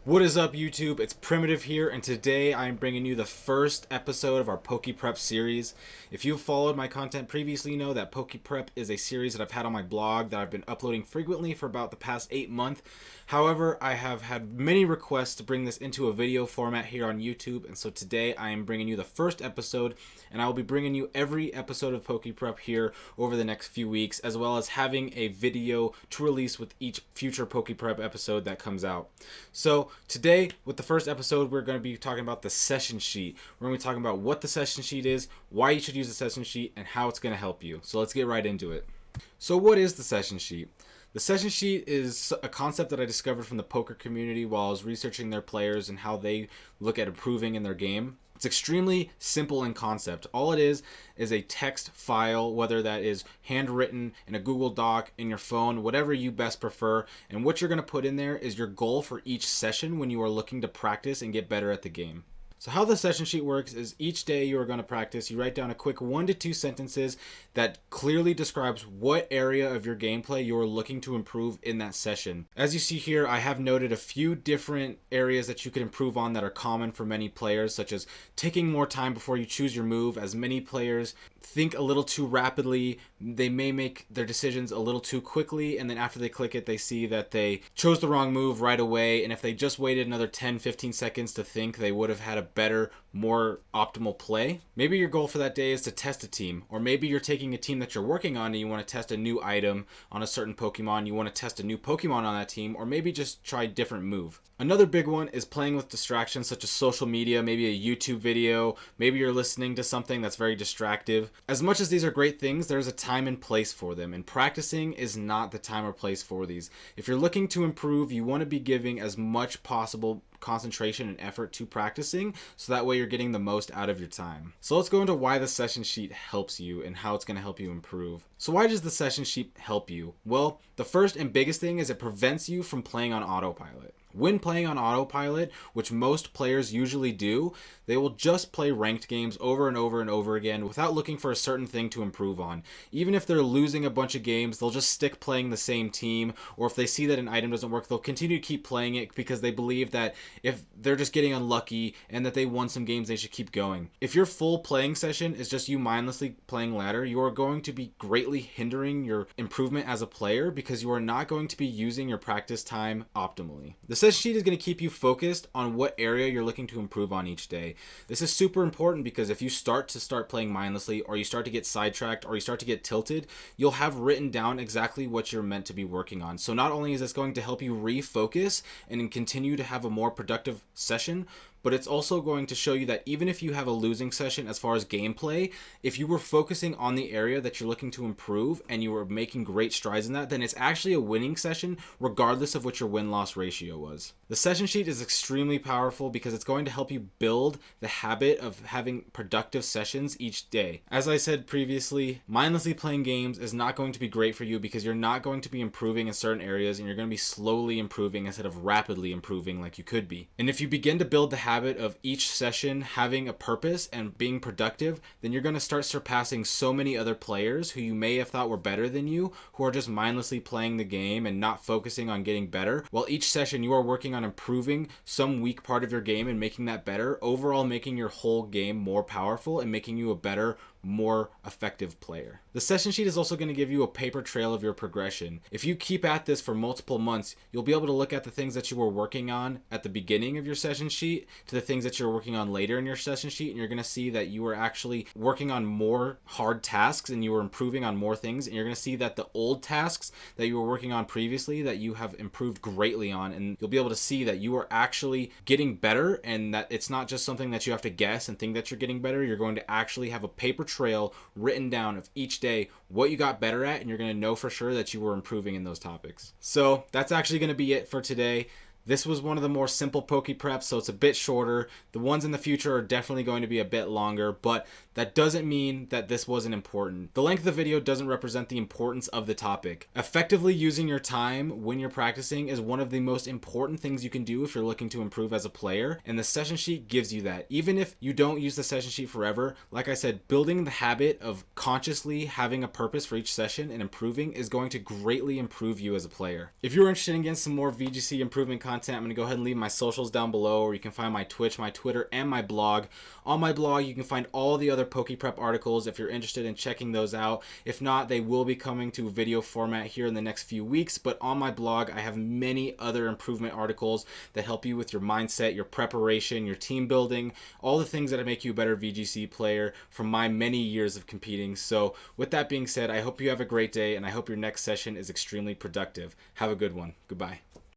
What is up, YouTube? It's Primitive here, and today I'm bringing you the first episode of our PokéPrep series. If you've followed my content previously, you know that PokéPrep is a series that I've had on my blog that I've been uploading frequently for about the past 8 months. However, I have had many requests to bring this into a video format here on YouTube, and so today I am bringing you the first episode, and I will be bringing you every episode of PokéPrep here over the next few weeks, as well as having a video to release with each future PokéPrep episode that comes out. So today, with the first episode, we're going to be talking about the session sheet. We're going to be talking about what the session sheet is, why you should use the session sheet, and how it's going to help you. So let's get right into it. So what is the session sheet? The session sheet is a concept that I discovered from the poker community while I was researching their players and how they look at improving in their game. It's extremely simple in concept. All it is a text file, whether that is handwritten in a Google Doc, in your phone, whatever you best prefer. And what you're going to put in there is your goal for each session when you are looking to practice and get better at the game. So how the session sheet works is each day you are going to practice, you write down a quick 1 to 2 sentences that clearly describes what area of your gameplay you are looking to improve in that session. As you see here, I have noted a few different areas that you could improve on that are common for many players, such as taking more time before you choose your move, as many players think a little too rapidly. They may make their decisions a little too quickly, and then after they click it, they see that they chose the wrong move right away, and if they just waited another 10-15 seconds to think, they would have had a better, more optimal play. Maybe your goal for that day is to test a team, or maybe you're taking a team that you're working on and you want to test a new item on a certain Pokemon, you want to test a new Pokemon on that team, or maybe just try a different move. Another big one is playing with distractions such as social media, maybe a YouTube video, maybe you're listening to something that's very distractive. As much as these are great things, there's a time and place for them, and practicing is not the time or place for these. If you're looking to improve, you want to be giving as much possible concentration and effort to practicing, so that way you're getting the most out of your time. So let's go into why the session sheet helps you and how it's going to help you improve. So why does the session sheet help you? Well, the first and biggest thing is it prevents you from playing on autopilot. When playing on autopilot, which most players usually do, they will just play ranked games over and over and over again without looking for a certain thing to improve on. Even if they're losing a bunch of games, they'll just stick playing the same team, or if they see that an item doesn't work, they'll continue to keep playing it because they believe that if they're just getting unlucky and that they won some games, they should keep going. If your full playing session is just you mindlessly playing ladder, you are going to be greatly hindering your improvement as a player because you are not going to be using your practice time optimally. The session sheet is going to keep you focused on what area you're looking to improve on each day. This is super important because if you start playing mindlessly, or you start to get sidetracked, or you start to get tilted, you'll have written down exactly what you're meant to be working on. So not only is this going to help you refocus and continue to have a more productive session, but it's also going to show you that even if you have a losing session as far as gameplay, if you were focusing on the area that you're looking to improve and you were making great strides in that, then it's actually a winning session regardless of what your win-loss ratio was. The session sheet is extremely powerful because it's going to help you build the habit of having productive sessions each day. As I said previously, mindlessly playing games is not going to be great for you because you're not going to be improving in certain areas, and you're going to be slowly improving instead of rapidly improving like you could be. And if you begin to build the habit of each session having a purpose and being productive, then you're going to start surpassing so many other players who you may have thought were better than you, who are just mindlessly playing the game and not focusing on getting better. While each session you are working on improving some weak part of your game and making that better, overall making your whole game more powerful and making you a better, more effective player. The session sheet is also going to give you a paper trail of your progression. If you keep at this for multiple months, you'll be able to look at the things that you were working on at the beginning of your session sheet to the things that you're working on later in your session sheet, and you're going to see that you were actually working on more hard tasks and you were improving on more things, and you're going to see that the old tasks that you were working on previously that you have improved greatly on, and you'll be able to see that you are actually getting better, and that it's not just something that you have to guess and think that you're getting better. You're going to actually have a paper trail written down of each day what you got better at, and you're going to know for sure that you were improving in those topics. So that's actually going to be it for today. This was one of the more simple PokéPreps, so it's a bit shorter. The ones in the future are definitely going to be a bit longer, but that doesn't mean that this wasn't important. The length of the video doesn't represent the importance of the topic. Effectively using your time when you're practicing is one of the most important things you can do if you're looking to improve as a player, and the session sheet gives you that. Even if you don't use the session sheet forever, like I said, building the habit of consciously having a purpose for each session and improving is going to greatly improve you as a player. If you're interested in getting some more VGC improvement content, content, I'm going to go ahead and leave my socials down below, where you can find my Twitch, my Twitter, and my blog. On my blog, you can find all the other PokéPrep articles if you're interested in checking those out. If not, they will be coming to video format here in the next few weeks. But on my blog, I have many other improvement articles that help you with your mindset, your preparation, your team building, all the things that make you a better VGC player from my many years of competing. So with that being said, I hope you have a great day, and I hope your next session is extremely productive. Have a good one. Goodbye.